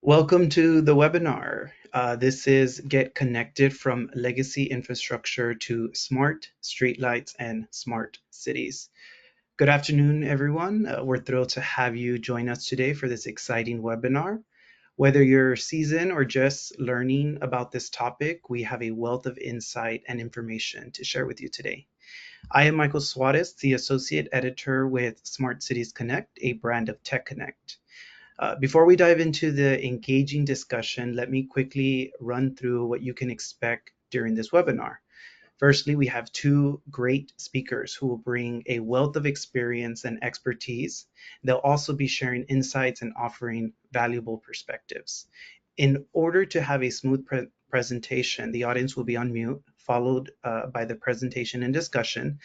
Welcome to the webinar. This is Get Connected from Legacy Infrastructure to Smart Streetlights and Smart Cities. Good afternoon, everyone. We're thrilled to have you join us today for this exciting webinar. Whether you're seasoned or just learning about this topic, we have a wealth of insight and information to share with you today. I am Michael Suarez, the Associate Editor with Smart Cities Connect, a brand of Tech Connect. Before we dive into the engaging discussion, let me quickly run through what you can expect during this webinar. Firstly, we have two great speakers who will bring a wealth of experience and expertise. They'll also be sharing insights and offering valuable perspectives. In order to have a smooth presentation, the audience will be on mute, followed by the presentation and discussion.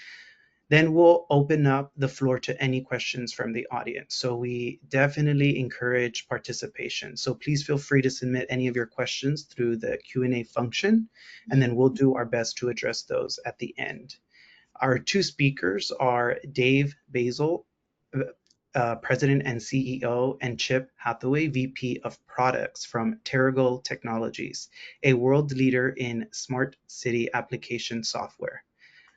Then we'll open up the floor to any questions from the audience. So we definitely encourage participation. So please feel free to submit any of your questions through the Q&A function, and then we'll do our best to address those at the end. Our two speakers are Dave Basil, President and CEO, and Chip Hathaway, VP of Products from TerraGo Technologies, a world leader in smart city application software.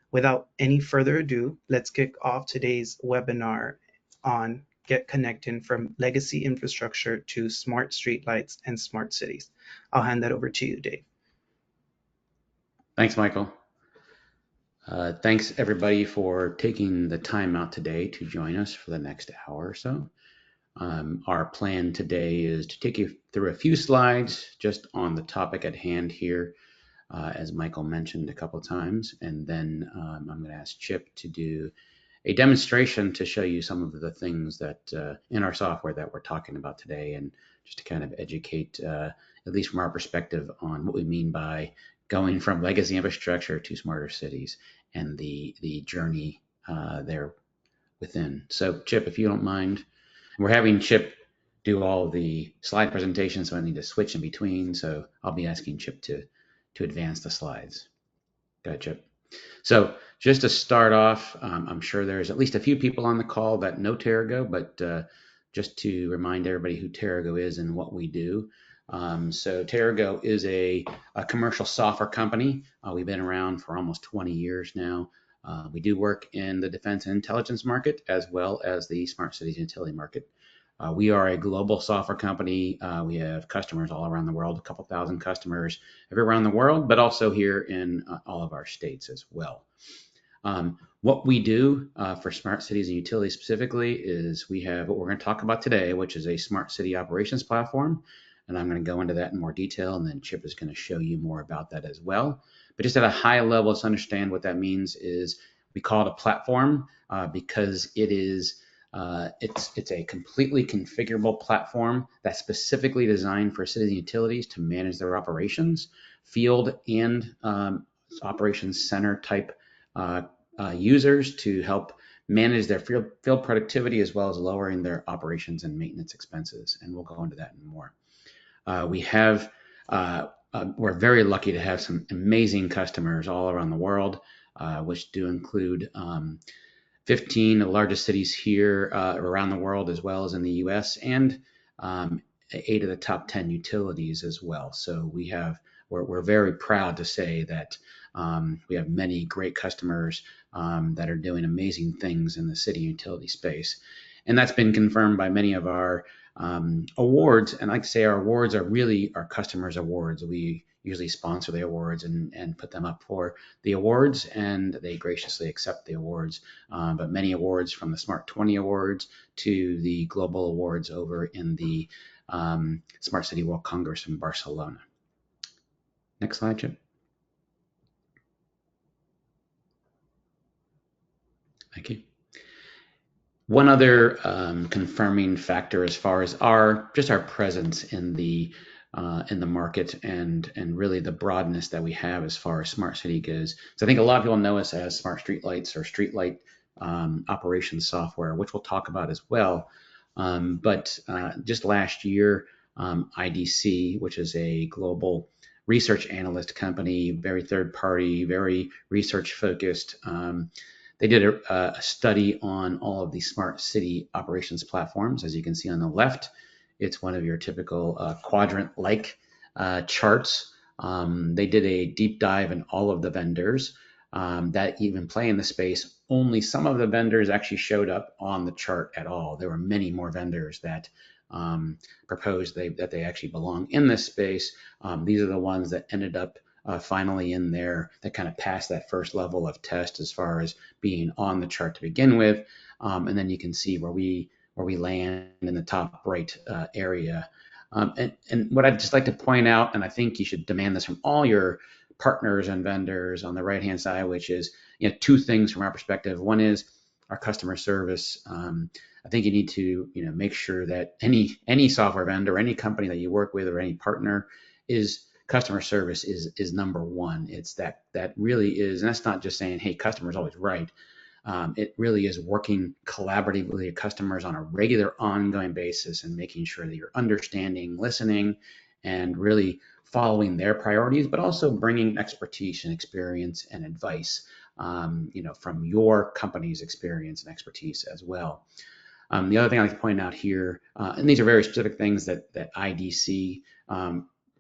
Without any further ado, let's kick off today's webinar on Get Connected from Legacy Infrastructure to Smart Streetlights and Smart Cities. I'll hand that over to you, Dave. Thanks, Michael. Thanks, everybody, for taking the time out today to join us for the next hour or so. Our plan today is to take you through a few slides just on the topic at hand here, as Michael mentioned a couple of times, and then I'm going to ask Chip to do a demonstration to show you some of the things that in our software that we're talking about today, and just to kind of educate, at least from our perspective, on what we mean by going from legacy infrastructure to smarter cities and the journey there within. So Chip, if you don't mind, we're having Chip do all the slide presentations, so I need to switch in between. So I'll be asking Chip to advance the slides. Go ahead, Chip. So just to start off, I'm sure there's at least a few people on the call that know TerraGo, but just to remind everybody who TerraGo is and what we do. So TerraGo is a commercial software company. We've been around for almost 20 years now. We do work in the defense and intelligence market as well as the smart cities utility market. We are a global software company. We have customers all around the world, a couple thousand customers everywhere around the world, but also here in all of our states as well. What we do for smart cities and utilities specifically is we have what we're going to talk about today, which is a smart city operations platform. And I'm going to go into that in more detail, and then Chip is going to show you more about that as well. But just at a high level, to understand what that means is we call it a platform because it is it's a completely configurable platform that's specifically designed for cities and utilities to manage their operations, field and operations center type users to help manage their field productivity as well as lowering their operations and maintenance expenses. And we'll go into that and more. We're very lucky to have some amazing customers all around the world, which do include 15 of the largest cities here around the world, as well as in the US, and 8 of the top 10 utilities as well. So we're very proud to say that we have many great customers that are doing amazing things in the city utility space. And that's been confirmed by many of our awards. And like I say, our awards are really our customers' awards. We usually sponsor the awards and put them up for the awards, and they graciously accept the awards. But many awards, from the Smart 20 Awards to the global awards over in the Smart City World Congress in Barcelona. Next slide, Chip. Thank you. One other confirming factor as far as our presence in the market and really the broadness that we have as far as smart city goes. So I think a lot of people know us as Smart Streetlights or Streetlight operations software, which we'll talk about as well. But just last year, IDC, which is a global research analyst company, very third party, very research focused, they did a study on all of the smart city operations platforms, as you can see on the left. It's one of your typical quadrant-like charts. They did a deep dive in all of the vendors that even play in the space. Only some of the vendors actually showed up on the chart at all. There were many more vendors that proposed that they actually belong in this space. These are the ones that ended up finally in there, that kind of passed that first level of test as far as being on the chart to begin with. And then you can see where we land in the top right area. And what I'd just like to point out, and I think you should demand this from all your partners and vendors on the right-hand side, which is, two things from our perspective. One is our customer service. I think you need to, make sure that any software vendor, any company that you work with, or any partner, is customer service is number one. It's that really is, and that's not just saying, hey, customer's always right. It really is working collaboratively with your customers on a regular, ongoing basis and making sure that you're understanding, listening, and really following their priorities, but also bringing expertise and experience and advice, from your company's experience and expertise as well. The other thing I like to point out here, and these are very specific things that IDC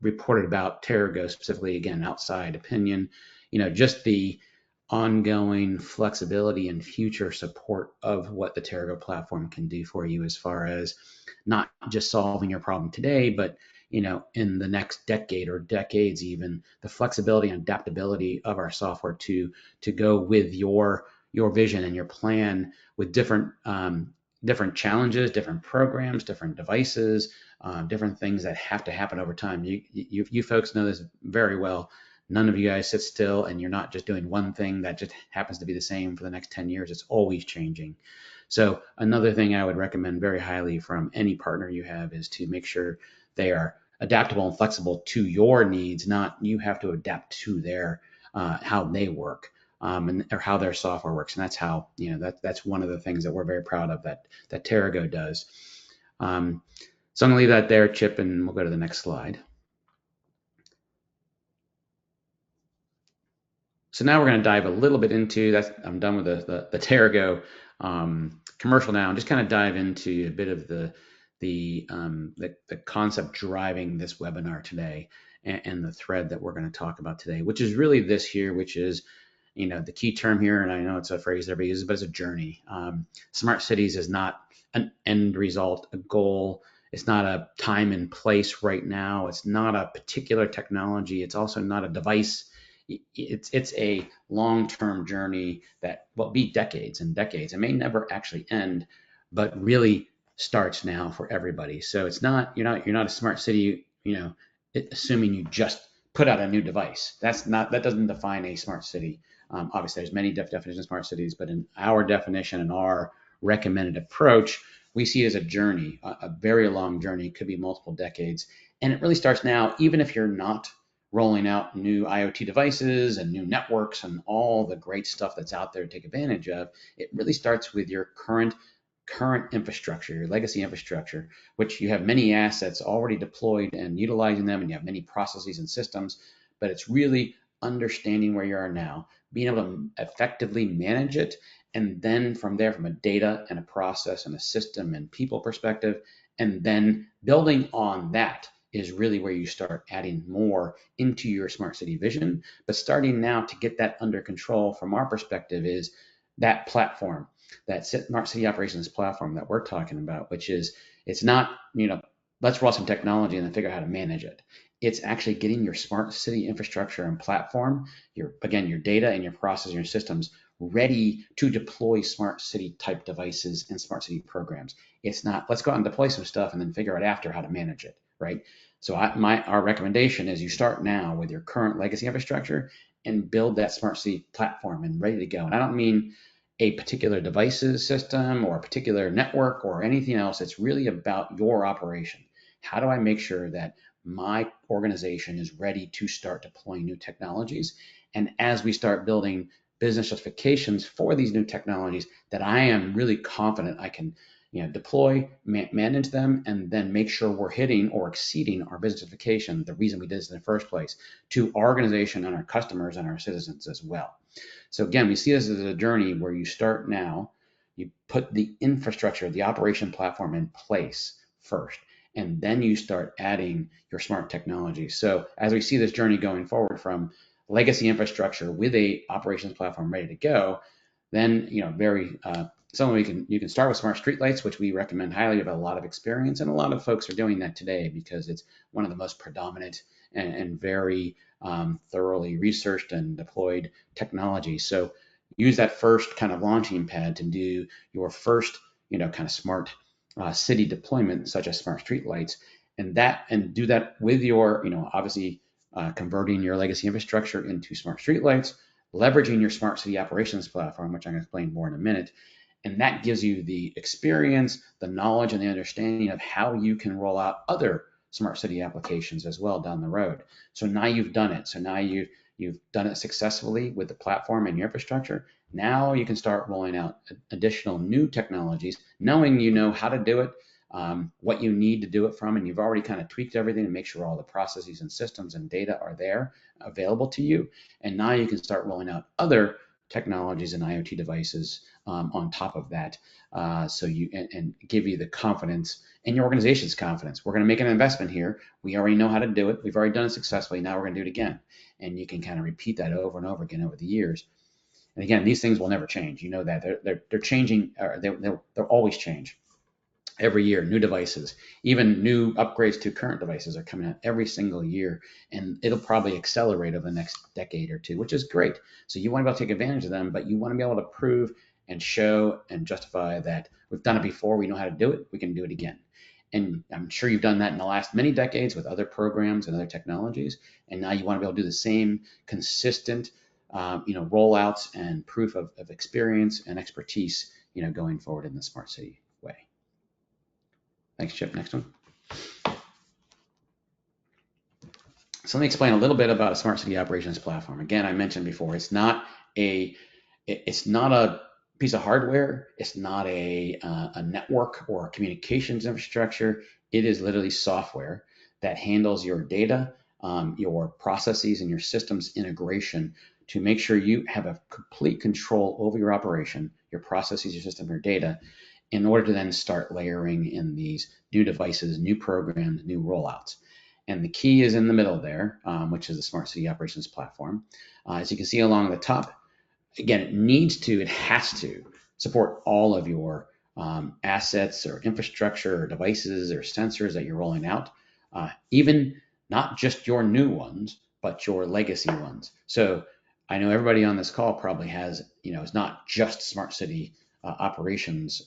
reported about TerraGo specifically, again, outside opinion, just the ongoing flexibility and future support of what the TerraGo platform can do for you, as far as not just solving your problem today, but in the next decade or decades, even the flexibility and adaptability of our software to go with your vision and your plan, with different challenges, different programs, different devices, different things that have to happen over time. You folks know this very well. None of you guys sit still, and you're not just doing one thing that just happens to be the same for the next 10 years. It's always changing. So another thing I would recommend very highly from any partner you have is to make sure they are adaptable and flexible to your needs, not you have to adapt to their how they work. Or how their software works, and that's how that's one of the things that we're very proud of that TerraGo does. So I'm gonna leave that there, Chip, and we'll go to the next slide. So now we're going to dive a little bit into that. I'm done with the TerraGo commercial now, and just kind of dive into a bit of the concept driving this webinar today, and the thread that we're going to talk about today, which is really this here, which is the key term here, and I know it's a phrase everybody uses, but it's a journey. Smart cities is not an end result, a goal. It's not a time and place right now. It's not a particular technology. It's also not a device. It's a long-term journey that will be decades and decades. It may never actually end, but really starts now for everybody. So it's not you're not a smart city, assuming you just put out a new device. That doesn't define a smart city. Obviously, there's many definitions of smart cities, but in our definition and our recommended approach, we see it as a journey, a very long journey, could be multiple decades. And it really starts now, even if you're not rolling out new IoT devices and new networks and all the great stuff that's out there to take advantage of. It really starts with your current infrastructure, your legacy infrastructure, which you have many assets already deployed and utilizing them, and you have many processes and systems, but it's really understanding where you are now, being able to effectively manage it, and then from there, from a data and a process and a system and people perspective, and then building on that is really where you start adding more into your smart city vision. But starting now to get that under control from our perspective is that platform, that smart city operations platform that we're talking about, which is, it's not, let's roll some technology and then figure out how to manage it. It's actually getting your smart city infrastructure and platform, your data and your process and your systems ready to deploy smart city type devices and smart city programs. It's not, let's go out and deploy some stuff and then figure out after how to manage it, right? So our recommendation is you start now with your current legacy infrastructure and build that smart city platform and ready to go. And I don't mean a particular devices system or a particular network or anything else. It's really about your operation. How do I make sure that my organization is ready to start deploying new technologies? And as we start building business justifications for these new technologies, that I am really confident I can deploy, manage them, and then make sure we're hitting or exceeding our business justification, the reason we did this in the first place, to our organization and our customers and our citizens as well. So again, we see this as a journey where you start now, you put the infrastructure, the operation platform in place first, and then you start adding your smart technology. So as we see this journey going forward from legacy infrastructure with a operations platform ready to go, then very something you can start with smart streetlights, which we recommend highly. We have a lot of experience, and a lot of folks are doing that today because it's one of the most predominant and very thoroughly researched and deployed technology. So use that first kind of launching pad to do your first kind of smart city deployment, such as smart streetlights, and do that with your obviously converting your legacy infrastructure into smart streetlights, leveraging your smart city operations platform, which I'm going to explain more in a minute. And that gives you the experience, the knowledge, and the understanding of how you can roll out other smart city applications as well down the road. So now you've done it. So now you've done it successfully with the platform and your infrastructure. Now you can start rolling out additional new technologies, knowing you know how to do it, what you need to do it from, and you've already kind of tweaked everything to make sure all the processes and systems and data are there available to you. And now you can start rolling out other technologies and IoT devices on top of that, so you and give you the confidence and your organization's confidence. We're going to make an investment here. We already know how to do it. We've already done it successfully. Now we're going to do it again, and you can kind of repeat that over and over again over the years. And again, these things will never change. You know that they're changing. Or they'll always change. Every year, new devices, even new upgrades to current devices are coming out every single year, and it'll probably accelerate over the next decade or two, which is great. So you want to be able to take advantage of them, but you want to be able to prove and show and justify that we've done it before, we know how to do it, we can do it again. And I'm sure you've done that in the last many decades with other programs and other technologies, and now you want to be able to do the same consistent, rollouts and proof of experience and expertise, going forward in the smart city way. Thanks, Chip. Next one. So let me explain a little bit about a smart city operations platform. Again, I mentioned before, it's not a piece of hardware. It's not a network or a communications infrastructure. It is literally software that handles your data, your processes, and your systems integration to make sure you have a complete control over your operation, your processes, your system, your data, in order to then start layering in these new devices, new programs, new rollouts. And the key is in the middle there, which is the Smart City Operations Platform. As you can see along the top, again, it has to support all of your assets or infrastructure or devices or sensors that you're rolling out, even not just your new ones, but your legacy ones. So I know everybody on this call probably has, it's not just smart city operations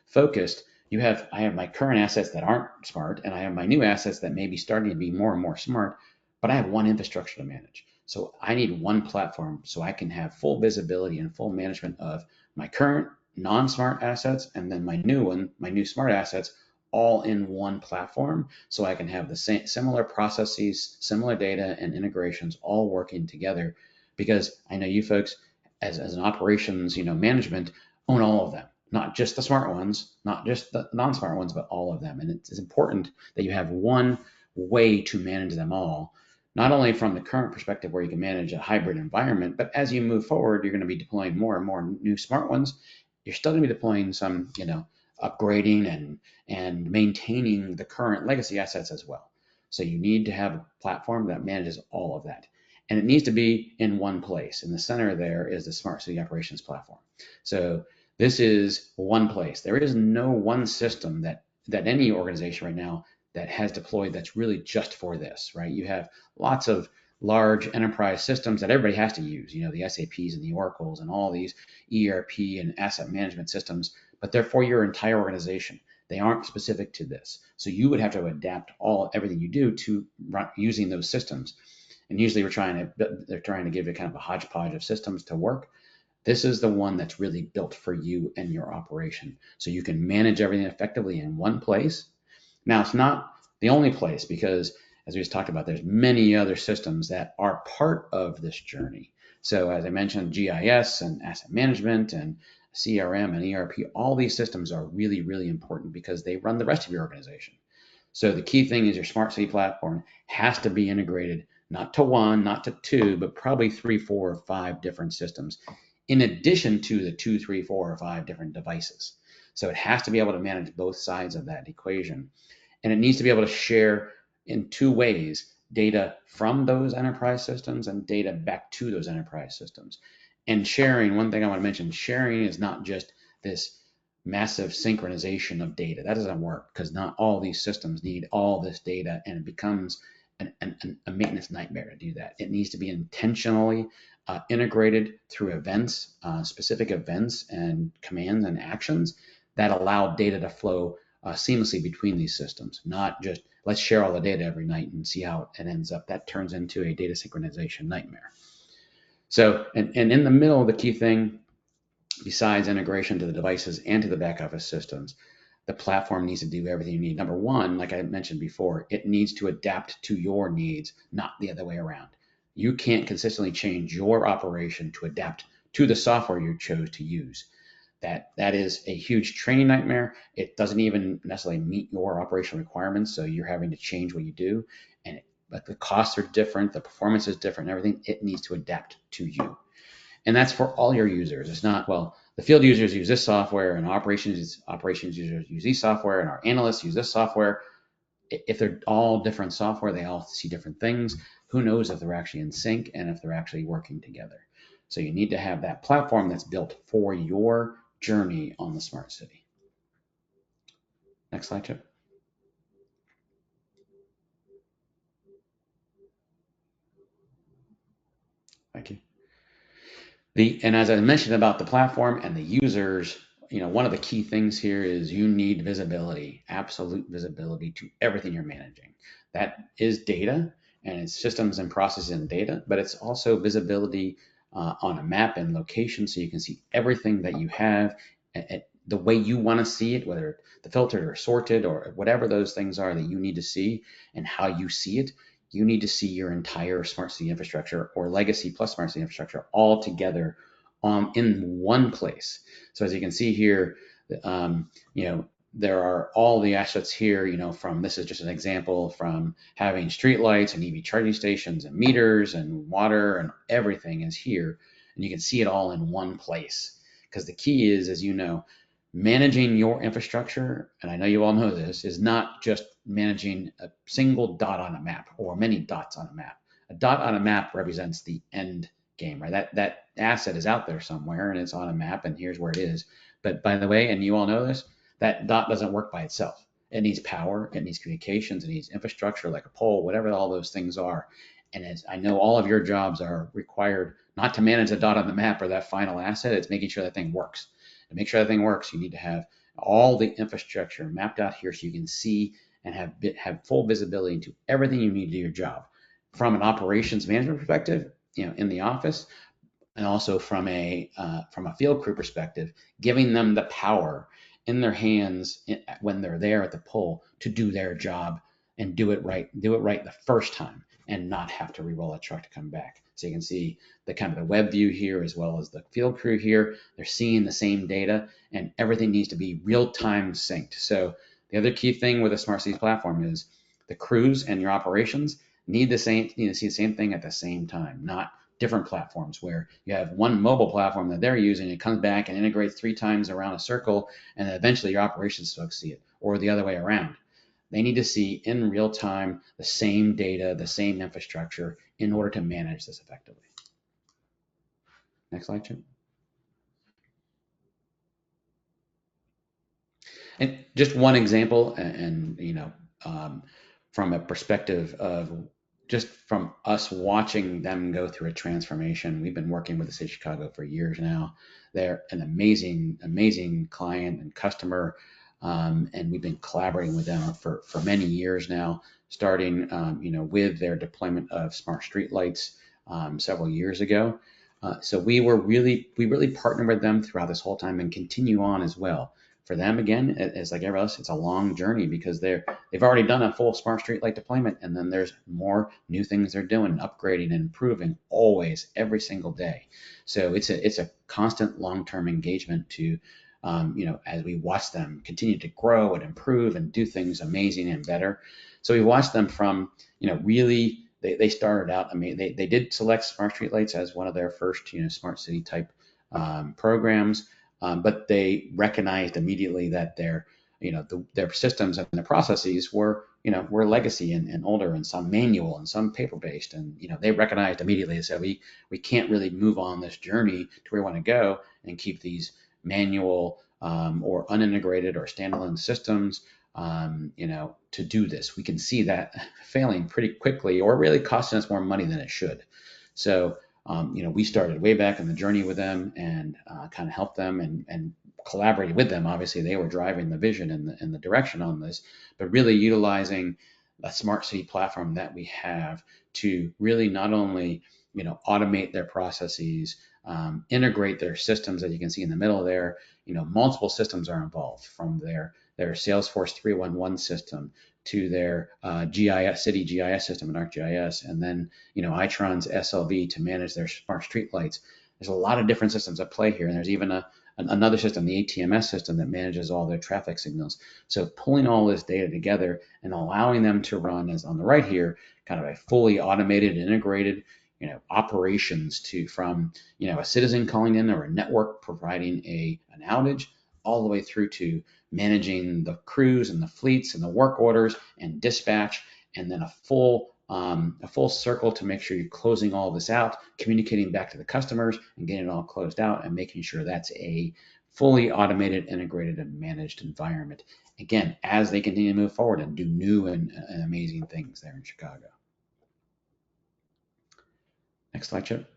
focused. I have my current assets that aren't smart, and I have my new assets that may be starting to be more and more smart, but I have one infrastructure to manage. So I need one platform so I can have full visibility and full management of my current non-smart assets and then my new smart assets, all in one platform, so I can have the same similar processes, similar data, and integrations all working together. Because I know you folks, as an operations management, own all of them, not just the smart ones, not just the non-smart ones, but all of them. And it's important that you have one way to manage them all, not only from the current perspective where you can manage a hybrid environment, but as you move forward, you're going to be deploying more and more new smart ones. You're still going to be deploying some, upgrading and maintaining the current legacy assets as well. So you need to have a platform that manages all of that. And it needs to be in one place. In the center there is the Smart City Operations Platform. So this is one place. There is no one system that any organization right now that has deployed that's really just for this, right? You have lots of large enterprise systems that everybody has to use, the SAPs and the Oracles and all these ERP and asset management systems, but they're for your entire organization. They aren't specific to this. So you would have to adapt everything you do to using those systems. And usually they're trying to give you kind of a hodgepodge of systems to work. This is the one that's really built for you and your operation. So you can manage everything effectively in one place. Now, it's not the only place, because as we just talked about, there's many other systems that are part of this journey. So as I mentioned, GIS and asset management and CRM and ERP, all these systems are really, really important because they run the rest of your organization. So the key thing is your smart city platform has to be integrated, not to one, not to two, but probably 3, 4, or 5 different systems, in addition to the 2, 3, 4, or 5 different devices. So it has to be able to manage both sides of that equation. And it needs to be able to share in two ways: data from those enterprise systems and data back to those enterprise systems. And sharing, one thing I want to mention, sharing is not just this massive synchronization of data. That doesn't work because not all these systems need all this data, and it becomes a maintenance nightmare to do that. It needs to be intentionally integrated through events, specific events and commands and actions that allow data to flow seamlessly between these systems, not just let's share all the data every night and see how it ends up. That turns into a data synchronization nightmare. So, and in the middle, the key thing, besides integration to the devices and to the back office systems, the platform needs to do everything you need. Number one, like I mentioned before, it needs to adapt to your needs, not the other way around. You can't consistently change your operation to adapt to the software you chose to use. That is a huge training nightmare. It doesn't even necessarily meet your operational requirements, so you're having to change what you do. But the costs are different, the performance is different, and everything. It needs to adapt to you. And that's for all your users. It's not, well, the field users use this software and operations users use this software and our analysts use this software. If they're all different software, they all see different things. Who knows if they're actually in sync and if they're actually working together. So you need to have that platform that's built for your journey on the smart city. Next slide, Chip. Thank you. And as I mentioned about the platform and the users, one of the key things here is you need visibility, absolute visibility to everything you're managing. That is data, and it's systems and processes and data, but it's also visibility on a map and location, so you can see everything that you have at the way you want to see it, whether the filtered or sorted or whatever those things are that you need to see and how you see it. You need to see your entire smart city infrastructure or legacy plus smart city infrastructure all together in one place. So as you can see here, there are all the assets here, from, this is just an example, from having streetlights and EV charging stations and meters and water, and everything is here. And you can see it all in one place. Because the key is, as you know, managing your infrastructure, and I know you all know this, is not just managing a single dot on a map or many dots on a map. A dot on a map represents the end game, right? That asset is out there somewhere and it's on a map and here's where it is. But by the way, and you all know this, that dot doesn't work by itself. It needs power, it needs communications, it needs infrastructure like a pole, whatever all those things are. And as I know, all of your jobs are required not to manage the dot on the map or that final asset, it's making sure that thing works. To make sure that thing works, you need to have all the infrastructure mapped out here so you can see and have full visibility into everything you need to do your job, from an operations management perspective, in the office, and also from a field crew perspective, giving them the power in their hands when they're there at the pole to do their job and do it right the first time and not have to re-roll a truck to come back. So you can see the kind of the web view here as well as the field crew here. They're seeing the same data and everything needs to be real-time synced. So the other key thing with a smart cities platform is the crews and your operations need to see the same thing at the same time, not different platforms where you have one mobile platform that they're using, it comes back and integrates 3 times around a circle, and then eventually your operations folks see it, or the other way around. They need to see in real time the same data, the same infrastructure in order to manage this effectively. Next slide, Chip. And just one example, from a perspective of just from us watching them go through a transformation. We've been working with the city of Chicago for years now. They're an amazing, amazing client and customer, and we've been collaborating with them for many years now, starting with their deployment of smart streetlights several years ago. So we really partnered with them throughout this whole time and continue on as well. For them, again, it's like everyone else, it's a long journey because they've already done a full smart streetlight deployment, and then there's more new things they're doing, upgrading and improving always, every single day. So it's a constant long-term engagement to, as we watch them continue to grow and improve and do things amazing and better. So we watched them from, really, they started out, they did select smart streetlights as one of their first, smart city type programs. But they recognized immediately that their their systems and their processes were legacy and older, and some manual and some paper based, and they recognized immediately and said we can't really move on this journey to where we want to go and keep these manual or unintegrated or standalone systems to do this. We can see that failing pretty quickly, or really costing us more money than it should. So, we started way back in the journey with them, and kind of helped them and collaborated with them. Obviously, they were driving the vision and the direction on this, but really utilizing a smart city platform that we have to really not only automate their processes, integrate their systems. That you can see in the middle there, multiple systems are involved, from their Salesforce 311 system to their GIS city GIS system and ArcGIS, and then Itron's SLV to manage their smart streetlights. There's a lot of different systems at play here, and there's even another system, the ATMS system, that manages all their traffic signals. So pulling all this data together and allowing them to run, as on the right here, kind of a fully automated, integrated, operations from a citizen calling in, or a network providing an outage, all the way through to managing the crews and the fleets and the work orders and dispatch, and then a full circle to make sure you're closing all of this out, communicating back to the customers and getting it all closed out, and making sure that's a fully automated, integrated, and managed environment. Again, as they continue to move forward and do new and amazing things there in Chicago. Next slide, Chip.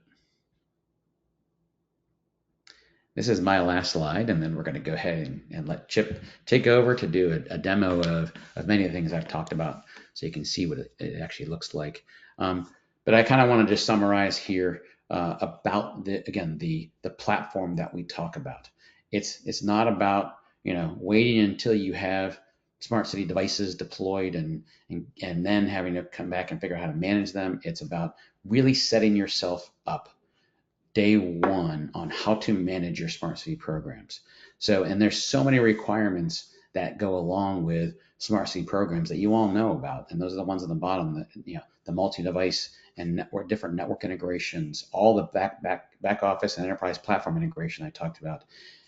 This is my last slide, and then we're going to go ahead and let Chip take over to do a demo of many of the things I've talked about, so you can see what it actually looks like. But I kind of want to just summarize here about the platform that we talk about. It's not about waiting until you have smart city devices deployed and then having to come back and figure out how to manage them. It's about really setting yourself up day one on how to manage your smart city programs. So, and there's so many requirements that go along with smart city programs that you all know about, and those are the ones at the bottom. The multi-device and different network integrations, all the back office and enterprise platform integration I talked about,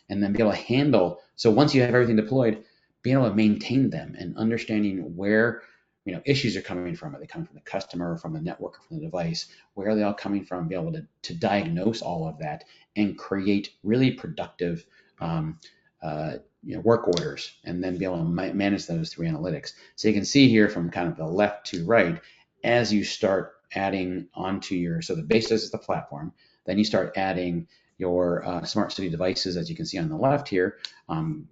and then be able to handle. So once you have everything deployed, being able to maintain them and understanding where issues are coming from. Are they coming from the customer, or from the network, or from the device? Where are they all coming from? Be able to diagnose all of that and create really productive work orders, and then be able to manage those through analytics. So you can see here from kind of the left to right, as you start adding onto so the basis is the platform, then you start adding your smart city devices, as you can see on the left here,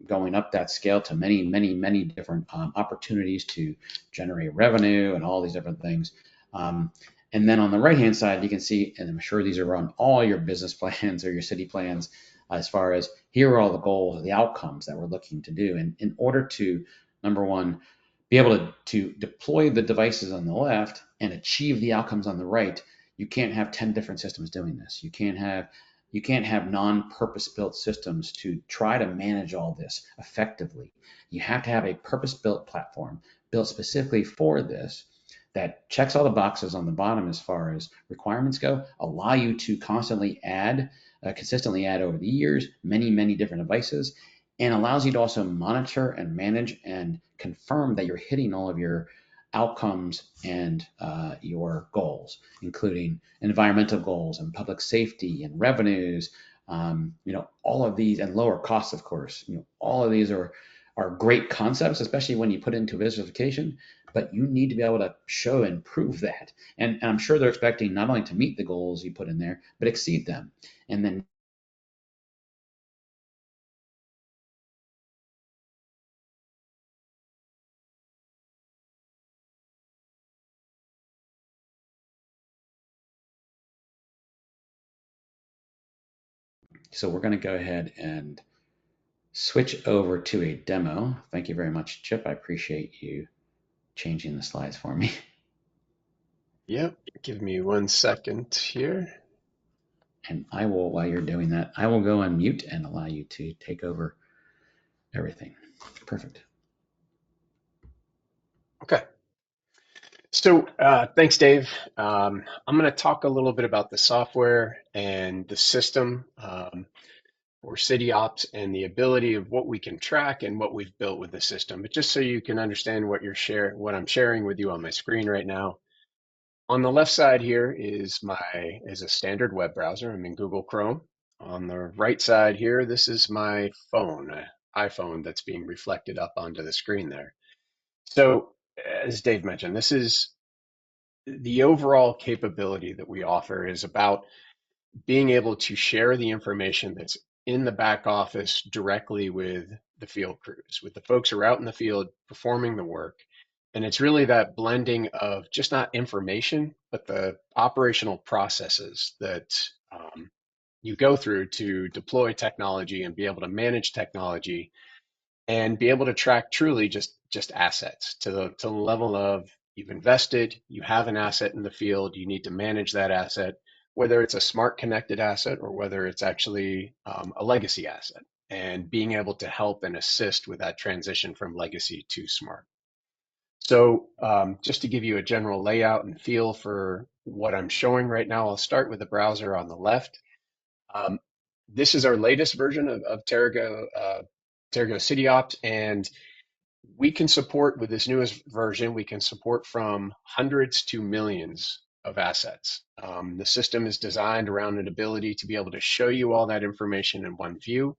going up that scale to many, many, many different opportunities to generate revenue and all these different things. And then on the right-hand side, you can see, and I'm sure these are on all your business plans or your city plans, as far as here are all the goals, the outcomes that we're looking to do. And in order to, number one, be able to deploy the devices on the left and achieve the outcomes on the right, you can't have 10 different systems doing this. You can't have non-purpose built systems to try to manage all this effectively. You have to have a purpose built platform built specifically for this, that checks all the boxes on the bottom as far as requirements go, allow you to consistently add over the years, many, many different devices, and allows you to also monitor and manage and confirm that you're hitting all of your outcomes and your goals, including environmental goals and public safety and revenues, all of these, and lower costs, of course. All of these are great concepts, especially when you put it into visualization, but you need to be able to show and prove that. And I'm sure they're expecting not only to meet the goals you put in there, but exceed them. And then so we're going to go ahead and switch over to a demo. Thank you very much, Chip. I appreciate you changing the slides for me. Yep. Give me 1 second here. And I will, while you're doing that, I will go on mute and allow you to take over everything. Perfect. Okay. So thanks, Dave. I'm going to talk a little bit about the software and the system. for city ops and the ability of what we can track and what we've built with the system. But just so you can understand what I'm sharing with you on my screen right now. On the left side here is a standard web browser. I'm in Google Chrome. On the right side here, this is my phone, iPhone that's being reflected up onto the screen there. So as Dave mentioned, this is the overall capability that we offer is about being able to share the information that's in the back office directly with the field crews, with the folks who are out in the field performing the work. And it's really that blending of just not information, but the operational processes that you go through to deploy technology and be able to manage technology and be able to track truly just assets to the level of you've invested, you have an asset in the field, you need to manage that asset, whether it's a smart connected asset or whether it's actually a legacy asset, and being able to help and assist with that transition from legacy to smart. So just to give you a general layout and feel for what I'm showing right now, I'll start with the browser on the left. Um, this is our latest version of TerraGo, TerraGo CityOps, and we can support with this newest version, we can support from hundreds to millions of assets. The system is designed around an ability to be able to show you all that information in one view,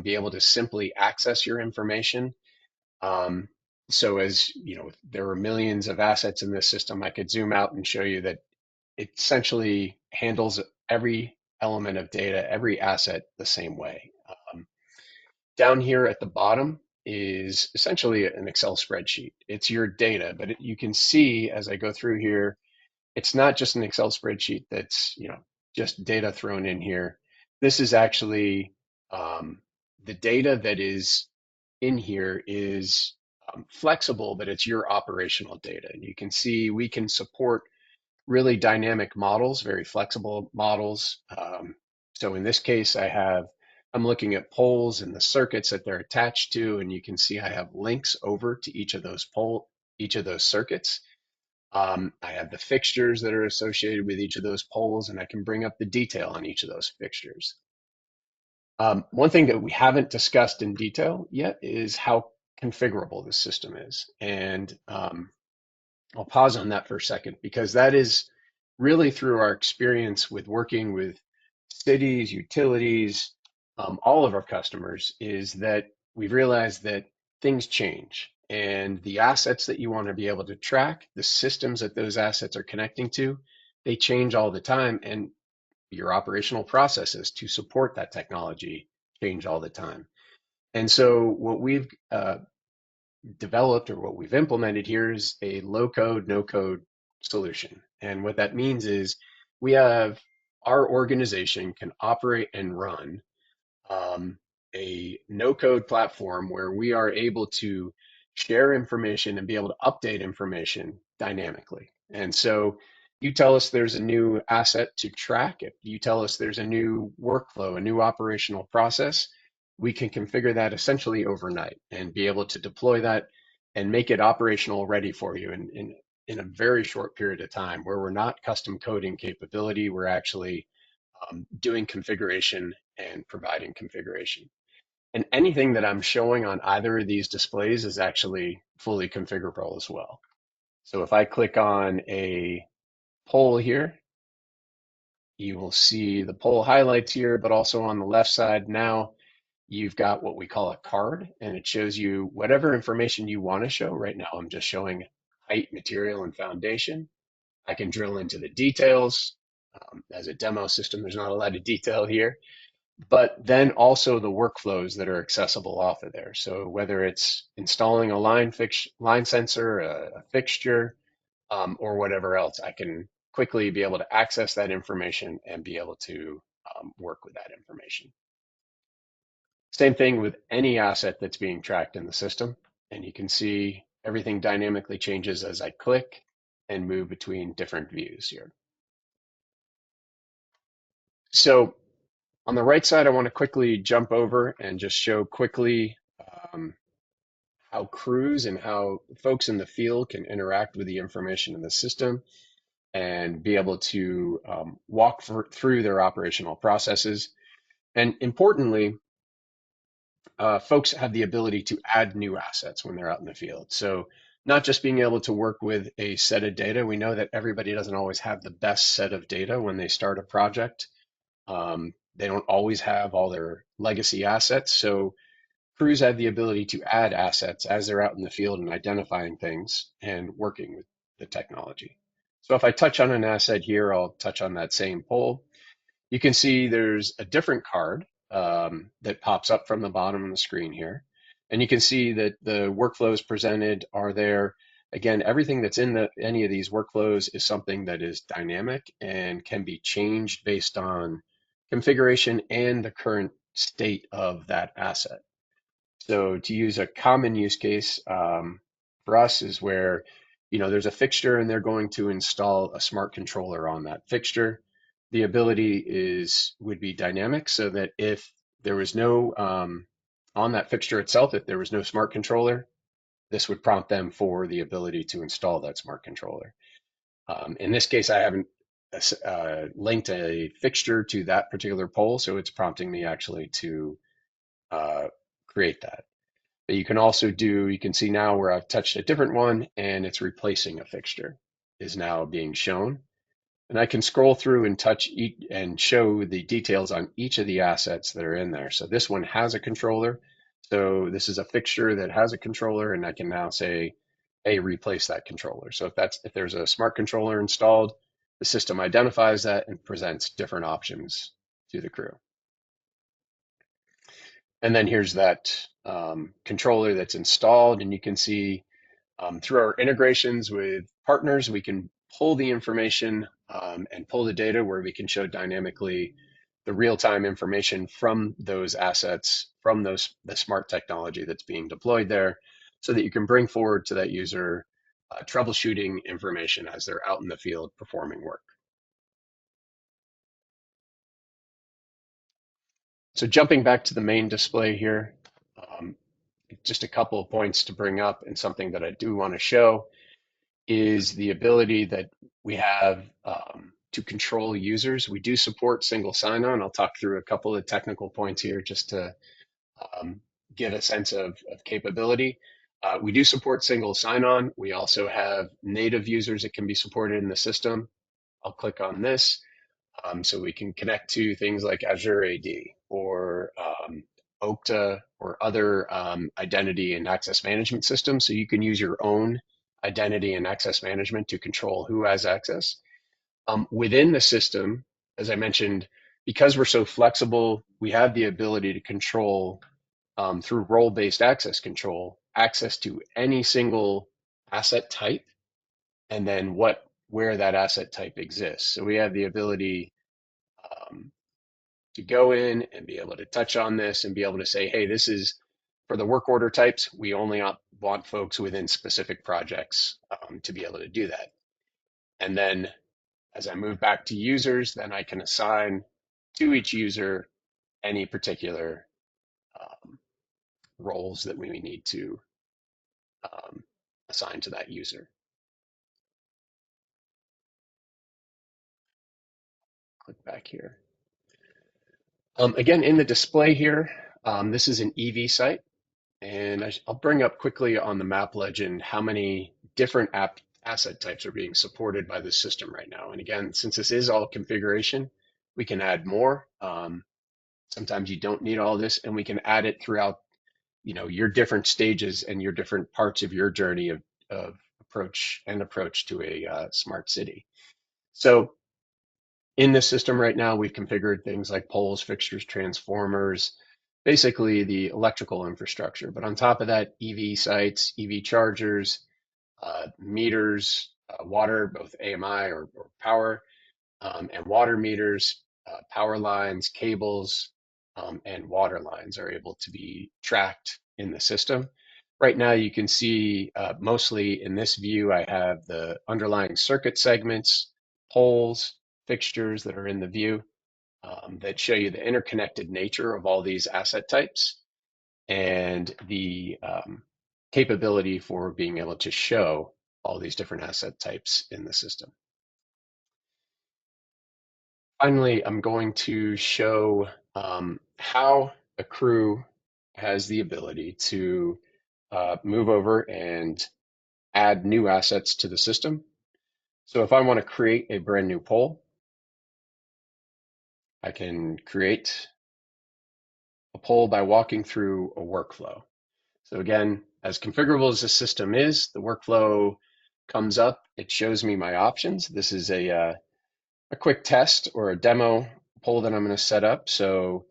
be able to simply access your information. Um, so as you know, there are millions of assets in this system. I could zoom out and show you that it essentially handles every element of data, every asset the same way. Down here at the bottom is essentially an Excel spreadsheet. It's your data, but you can see as I go through here, it's not just an Excel spreadsheet that's, just data thrown in here. This is actually the data that is in here is flexible, but it's your operational data. And you can see we can support really dynamic models, very flexible models. So in this case, I'm looking at poles and the circuits that they're attached to, and you can see I have links over to each of those circuits. I have the fixtures that are associated with each of those poles, and I can bring up the detail on each of those fixtures. One thing that we haven't discussed in detail yet is how configurable this system is. And I'll pause on that for a second because that is really through our experience with working with cities, utilities, all of our customers, is that we've realized that things change and the assets that you want to be able to track, the systems that those assets are connecting to, they change all the time. And your operational processes to support that technology change all the time. And so what we've developed or what we've implemented here is a low code, no code solution. And what that means is we have our organization can operate and run um, a no code platform where we are able to share information and be able to update information dynamically. And so you tell us there's a new asset to track. If you tell us there's a new workflow, a new operational process, we can configure that essentially overnight and be able to deploy that and make it operational ready for you in a very short period of time where we're not custom coding capability. We're actually doing configuration and providing configuration. And anything that I'm showing on either of these displays is actually fully configurable as well. So if I click on a poll here, you will see the poll highlights here, but also on the left side now, you've got what we call a card, and it shows you whatever information you want to show. Right now, I'm just showing height, material, and foundation. I can drill into the details. As a demo system, there's not a lot of detail here, but then also the workflows that are accessible off of there. So whether it's installing a line sensor, a fixture, or whatever else, I can quickly be able to access that information and be able to work with that information. Same thing with any asset that's being tracked in the system. And you can see everything dynamically changes as I click and move between different views here. So on the right side, I want to quickly jump over and just show quickly um, how crews and how folks in the field can interact with the information in the system and be able to walk through their operational processes. And importantly, folks have the ability to add new assets when they're out in the field. So not just being able to work with a set of data. We know that everybody doesn't always have the best set of data when they start a project. They don't always have all their legacy assets. So crews have the ability to add assets as they're out in the field and identifying things and working with the technology. So if I touch on an asset here, I'll touch on that same pole. You can see there's a different card that pops up from the bottom of the screen here. And you can see that the workflows presented are there. Again, everything that's in any of these workflows is something that is dynamic and can be changed based on configuration and the current state of that asset. So to use a common use case for us is where, there's a fixture and they're going to install a smart controller on that fixture. The ability would be dynamic so that if there was no, on that fixture itself, if there was no smart controller, this would prompt them for the ability to install that smart controller. In this case, I haven't linked a fixture to that particular pole, so it's prompting me actually to create that. But you can see now where I've touched a different one and it's replacing a fixture is now being shown. And I can scroll through and touch and show the details on each of the assets that are in there. So this one has a controller. So this is a fixture that has a controller, and I can now say, hey, replace that controller. So if there's a smart controller installed, the system identifies that and presents different options to the crew. And then here's that controller that's installed, and you can see through our integrations with partners, we can pull the information and pull the data where we can show dynamically the real-time information from those assets, from the smart technology that's being deployed there, so that you can bring forward to that user troubleshooting information as they're out in the field performing work. So jumping back to the main display here, um, just a couple of points to bring up and something that I do want to show is the ability that we have to control users. We do support single sign-on. I'll talk through a couple of technical points here just to get a sense of capability. We do support single sign-on. We also have native users that can be supported in the system. I'll click on this. So we can connect to things like Azure AD or Okta or other identity and access management systems. So you can use your own identity and access management to control who has access. Within the system, as I mentioned, because we're so flexible, we have the ability to control through role-based access control, access to any single asset type, and then where that asset type exists. So we have the ability to go in and be able to touch on this and be able to say, hey, this is for the work order types. We only want folks within specific projects to be able to do that. And then as I move back to users, then I can assign to each user any particular roles that we need to um, assign to that user. Click back here. Again, in the display here, this is an EV site. And I'll bring up quickly on the map legend how many different asset types are being supported by this system right now. And again, since this is all configuration, we can add more. Sometimes you don't need all this, and we can add it throughout, your different stages and your different parts of your journey of approach to a smart city. So in this system right now, we've configured things like poles, fixtures, transformers, basically the electrical infrastructure. But on top of that, EV sites, EV chargers, meters, water, both AMI or power, and water meters, power lines, cables, and water lines are able to be tracked in the system. Right now, you can see mostly in this view, I have the underlying circuit segments, poles, fixtures that are in the view that show you the interconnected nature of all these asset types and the capability for being able to show all these different asset types in the system. Finally, I'm going to show how a crew has the ability to move over and add new assets to the system. So if I want to create a brand new pole, I can create a pole by walking through a workflow. So again, as configurable as the system is, the workflow comes up. It shows me my options. This is a quick test or a demo poll that I'm going to set up. So,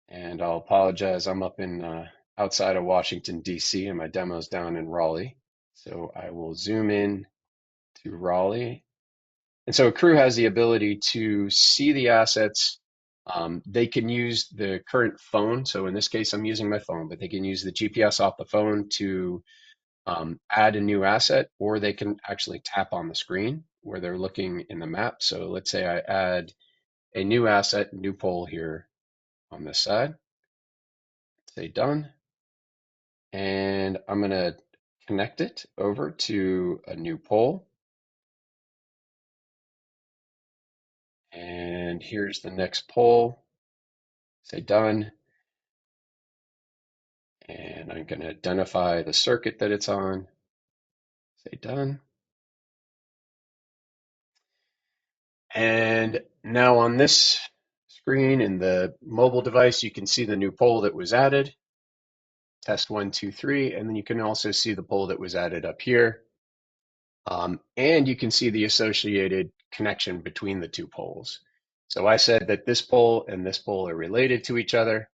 and I'll apologize, I'm up in outside of Washington, D.C., and my demo's down in Raleigh. So I will zoom in to Raleigh. And so a crew has the ability to see the assets. They can use the current phone. So in this case, I'm using my phone, but they can use the GPS off the phone to add a new asset, or they can actually tap on the screen where they're looking in the map. So let's say I add a new asset, new pole here on this side. Say done. And I'm going to connect it over to a new pole. And here's the next pole. Say done. And I'm going to identify the circuit that it's on. Say done. And now on this screen in the mobile device, you can see the new pole that was added. Test 1, 2, 3. And then you can also see the pole that was added up here. And you can see the associated connection between the two poles. So I said that this pole and this pole are related to each other,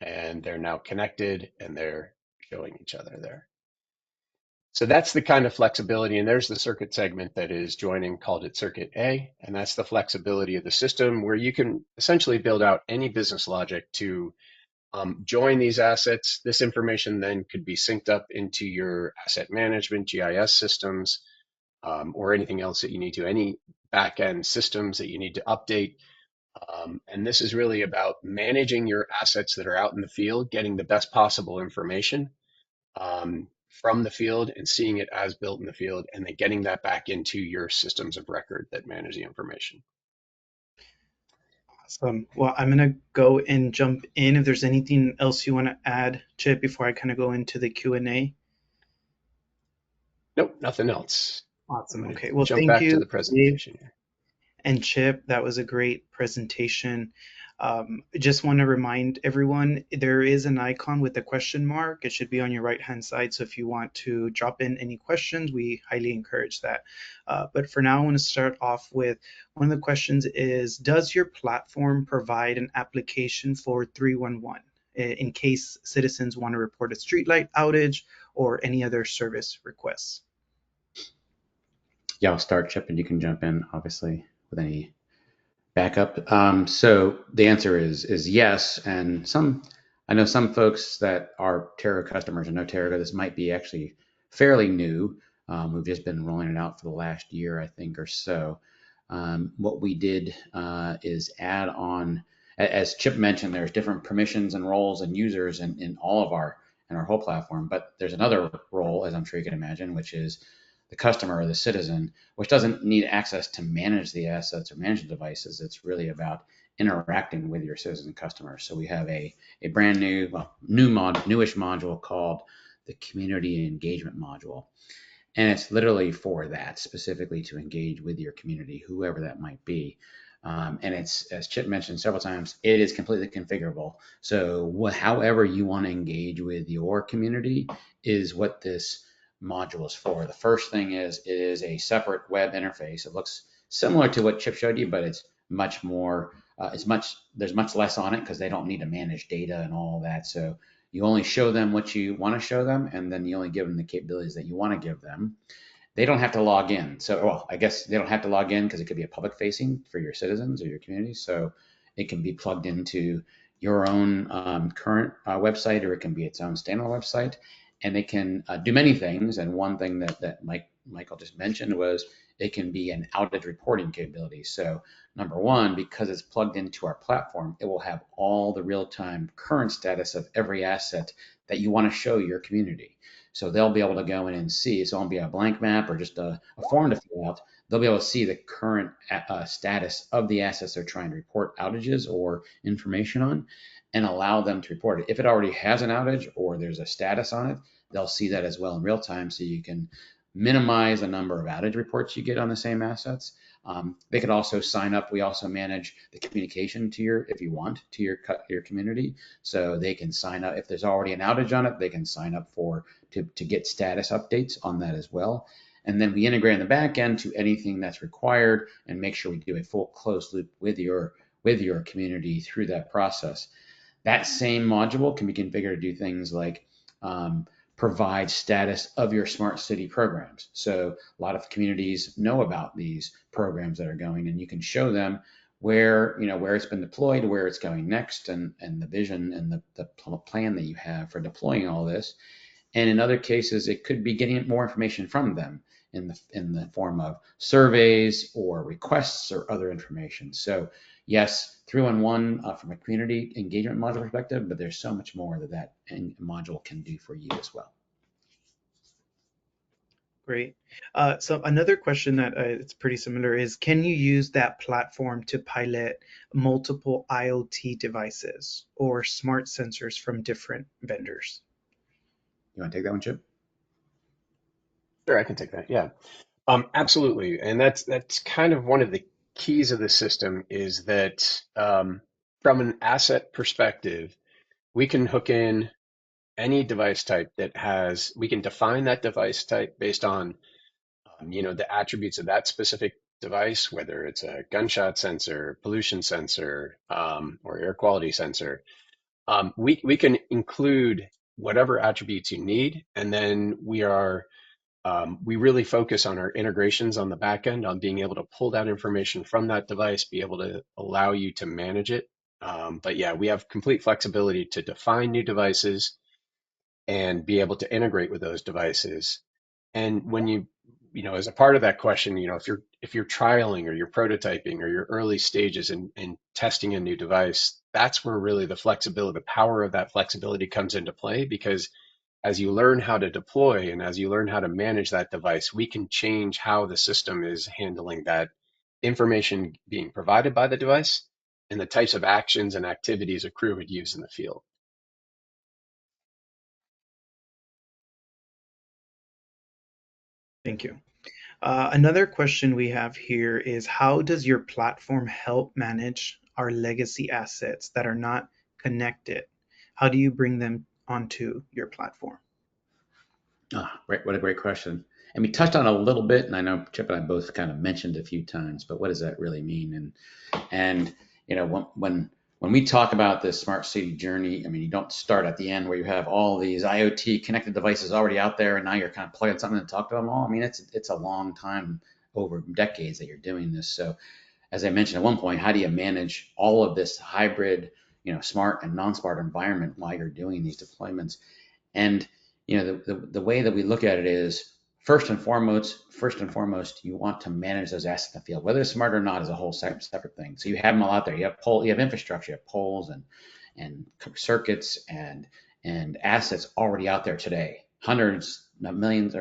and they're now connected, and they're showing each other there. So that's the kind of flexibility, and there's the circuit segment that is joining, called it circuit A, and that's the flexibility of the system where you can essentially build out any business logic to join these assets. This information then could be synced up into your asset management, GIS systems, or anything else that you need to, any back-end systems that you need to update. And this is really about managing your assets that are out in the field, getting the best possible information from the field and seeing it as built in the field, and then getting that back into your systems of record that manage the information. Awesome. Well, I'm gonna go and jump in if there's anything else you want to add, Chip, before I kind of go into the Q&A. Nope, nothing else. I'm Awesome. going to Okay. Well, jump thank back to you, the Dave presentation here. and Chip. That was a great presentation. Just want to remind everyone there is an icon with a question mark. It should be on your right hand side. So if you want to drop in any questions, we highly encourage that. But for now, I want to start off with one of the questions is, does your platform provide an application for 311 in case citizens want to report a streetlight outage or any other service requests? Yeah, I'll start, Chip, and you can jump in, obviously, with any backup. So the answer is yes, and I know some folks that are Terra customers and know TerraGo. This might be actually fairly new. We've just been rolling it out for the last year, I think, or so. What we did is add on, as Chip mentioned, there's different permissions and roles and users in all of our whole platform. But there's another role, as I'm sure you can imagine, which is the customer or the citizen, which doesn't need access to manage the assets or manage the devices. It's really about interacting with your citizen customers. So we have a brand new, newish module called the Community Engagement Module. And it's literally for that, specifically to engage with your community, whoever that might be. And it's, as Chip mentioned several times, it is completely configurable. So however you want to engage with your community is what this module is for. The first thing is, it is a separate web interface. It looks similar to what Chip showed you, but it's much more, there's much less on it because they don't need to manage data and all that. So you only show them what you want to show them, and then you only give them the capabilities that you want to give them. They don't have to log in. So, well, I guess they don't have to log in because it could be a public facing for your citizens or your community. So it can be plugged into your own current website, or it can be its own standalone website. And they can do many things. And one thing that Michael just mentioned was it can be an outage reporting capability. So number one, because it's plugged into our platform, it will have all the real-time current status of every asset that you want to show your community. So they'll be able to go in and see. So it won't be a blank map or just a form to fill out. They'll be able to see the current status of the assets they're trying to report outages or information on, and allow them to report it. If it already has an outage or there's a status on it, they'll see that as well in real time, so you can minimize the number of outage reports you get on the same assets. They could also sign up. We also manage the communication to if you want, to your community. So they can sign up. If there's already an outage on it, they can sign up to get status updates on that as well. And then we integrate in the back end to anything that's required and make sure we do a full closed loop with your community through that process. That same module can be configured to do things like provide status of your smart city programs. So a lot of communities know about these programs that are going, and you can show them where it's been deployed, where it's going next, and the vision and the plan that you have for deploying all this. And in other cases, it could be getting more information from them in the form of surveys or requests or other information. So yes, 3-in-1 from a community engagement module perspective, but there's so much more that module can do for you as well. Great. So another question that it's pretty similar is, can you use that platform to pilot multiple IoT devices or smart sensors from different vendors? You want to take that one, Chip? Sure, I can take that. Yeah. Absolutely. And that's kind of one of the keys of the system is that from an asset perspective, we can hook in any device type we can define that device type based on, the attributes of that specific device, whether it's a gunshot sensor, pollution sensor, or air quality sensor. We can include whatever attributes you need, and then we really focus on our integrations on the back end, on being able to pull that information from that device, be able to allow you to manage it. But yeah, we have complete flexibility to define new devices and be able to integrate with those devices. And when as a part of that question, if you're trialing or you're prototyping or your early stages in testing a new device, that's where really the power of that flexibility comes into play, because as you learn how to deploy and as you learn how to manage that device, we can change how the system is handling that information being provided by the device and the types of actions and activities a crew would use in the field. Thank you. Another question we have here is, how does your platform help manage our legacy assets that are not connected? How do you bring them onto your platform? Right. What a great question. And we touched on it a little bit, and I know Chip and I both kind of mentioned a few times, but what does that really mean? And when we talk about this smart city journey, I mean, you don't start at the end where you have all these IoT connected devices already out there, and now you're kind of plugging something to talk to them all. I mean, it's a long time, over decades, that you're doing this. So as I mentioned at one point, how do you manage all of this hybrid, smart and non-smart environment while you're doing these deployments? And the way that we look at it is, first and foremost, you want to manage those assets in the field. Whether it's smart or not is a whole separate thing. So you have them all out there. You have infrastructure, you have poles and circuits and assets already out there today. Hundreds or millions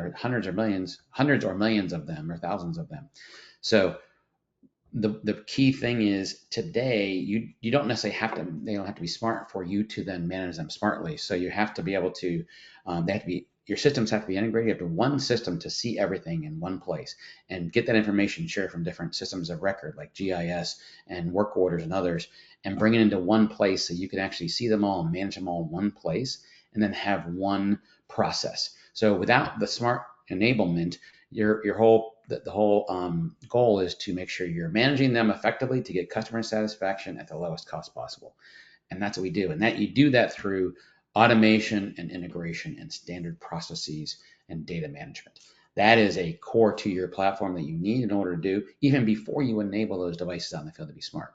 of them, or thousands of them. So the key thing is, today you don't necessarily they don't have to be smart for you to then manage them smartly. So you have to be able to your systems have to be integrated. You have to one system to see everything in one place and get that information shared from different systems of record like GIS and work orders and others, and bring it into one place so you can actually see them all and manage them all in one place, and then have one process. So without the smart enablement, your whole goal is to make sure you're managing them effectively to get customer satisfaction at the lowest cost possible. And that's what we do. And that you do that through automation and integration and standard processes and data management. That is a core to your platform that you need in order to do, even before you enable those devices on the field to be smart.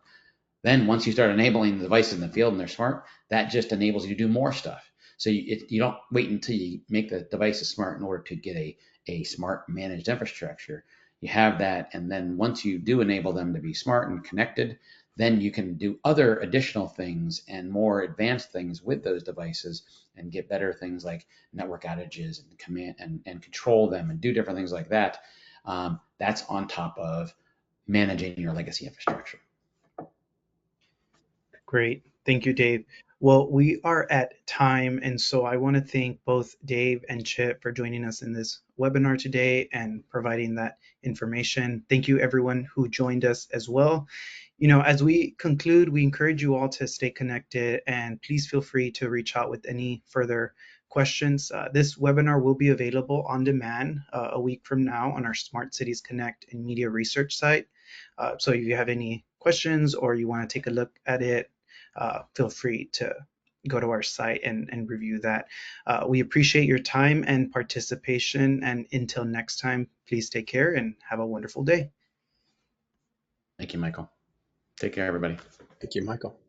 Then once you start enabling the devices in the field and they're smart, that just enables you to do more stuff. So you don't wait until you make the devices smart in order to get a smart managed infrastructure. You have that, and then once you do enable them to be smart and connected, then you can do other additional things and more advanced things with those devices and get better things like network outages and command and control them and do different things like that. That's on top of managing your legacy infrastructure. Great. Thank you, Dave. Well, we are at time, and so I want to thank both Dave and Chip for joining us in this webinar today and providing that information. Thank you, everyone who joined us as well. As we conclude, we encourage you all to stay connected and please feel free to reach out with any further questions. This webinar will be available on demand a week from now on our Smart Cities Connect and Media Research site. So if you have any questions or you want to take a look at it, feel free to go to our site and review that. We appreciate your time and participation. And until next time, please take care and have a wonderful day. Thank you, Michael. Take care, everybody. Thank you, Michael.